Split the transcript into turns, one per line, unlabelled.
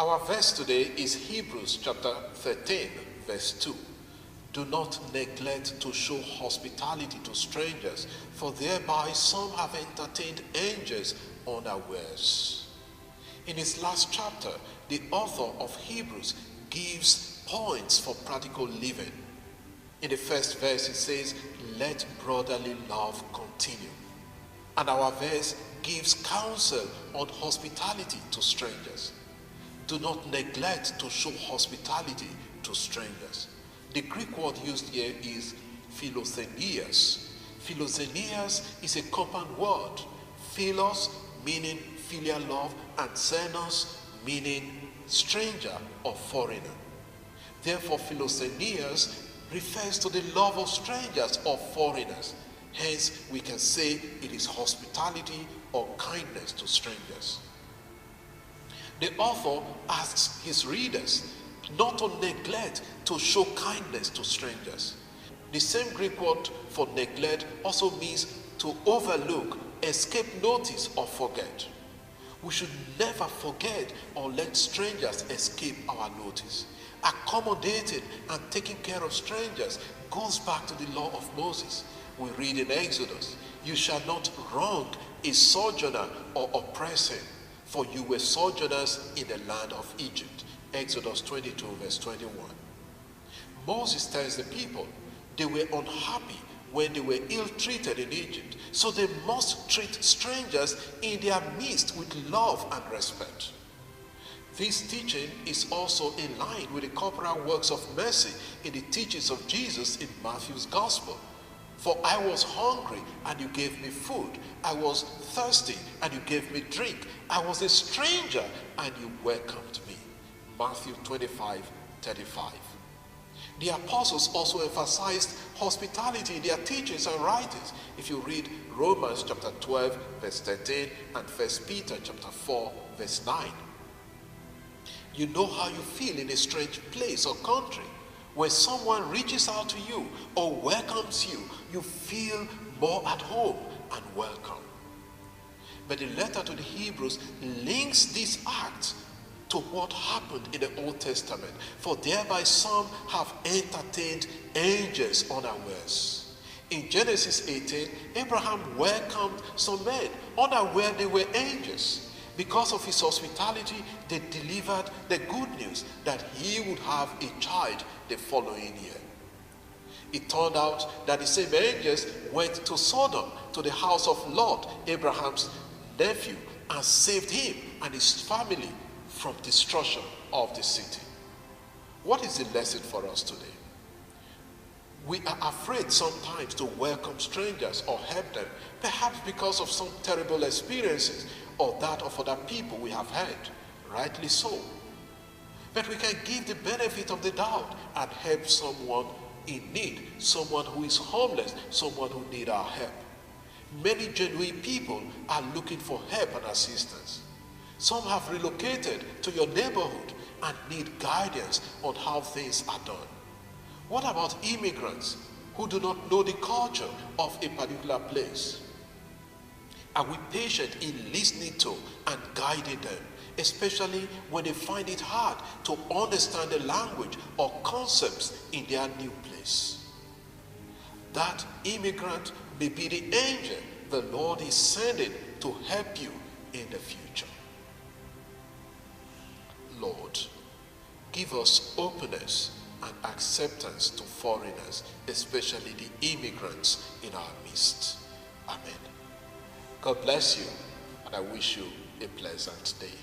Our verse today is Hebrews chapter 13, verse 2. Do not neglect to show hospitality to strangers, for thereby some have entertained angels unawares. In his last chapter, the author of Hebrews gives points for practical living. In the first verse, it says, let brotherly love continue. And our verse gives counsel on hospitality to strangers. Do not neglect to show hospitality to strangers. The Greek word used here is philoxenias. Philoxenias is a compound word. Philos meaning filial love and xenos meaning stranger or foreigner. Therefore, philoxenias refers to the love of strangers or foreigners. Hence, we can say it is hospitality or kindness to strangers. The author asks his readers not to neglect to show kindness to strangers. The same Greek word for neglect also means to overlook, escape notice, or forget. We should never forget or let strangers escape our notice. Accommodating and taking care of strangers goes back to the law of Moses. We read in Exodus, you shall not wrong a sojourner or oppress him, for you were sojourners in the land of Egypt. Exodus 22, verse 21. Moses tells the people they were unhappy when they were ill-treated in Egypt, so they must treat strangers in their midst with love and respect. This teaching is also in line with the corporal works of mercy in the teachings of Jesus in Matthew's Gospel. For I was hungry, and you gave me food. I was thirsty, and you gave me drink. I was a stranger, and you welcomed me. Matthew 25:35. The apostles also emphasized hospitality in their teachings and writings. If you read Romans chapter 12, verse 13, and 1 Peter chapter 4, verse 9. You know how you feel in a strange place or country. When someone reaches out to you or welcomes you, you feel more at home and welcome. But the letter to the Hebrews links this act to what happened in the Old Testament, for thereby some have entertained angels unawares. In Genesis 18, Abraham welcomed some men unaware they were angels. Because of his hospitality, they delivered the good news that he would have a child the following year. It turned out that the same angels went to Sodom, to the house of Lot, Abraham's nephew, and saved him and his family from destruction of the city. What is the lesson for us today? We are afraid sometimes to welcome strangers or help them, perhaps because of some terrible experiences or that of other people we have heard, rightly so. But we can give the benefit of the doubt and help someone in need, someone who is homeless, someone who needs our help. Many genuine people are looking for help and assistance. Some have relocated to your neighborhood and need guidance on how things are done. What about immigrants who do not know the culture of a particular place? Are we patient in listening to and guiding them, especially when they find it hard to understand the language or concepts in their new place? That immigrant may be the angel the Lord is sending to help you in the future. Lord, give us openness and acceptance to foreigners, especially the immigrants in our midst. Amen. God bless you, and I wish you a pleasant day.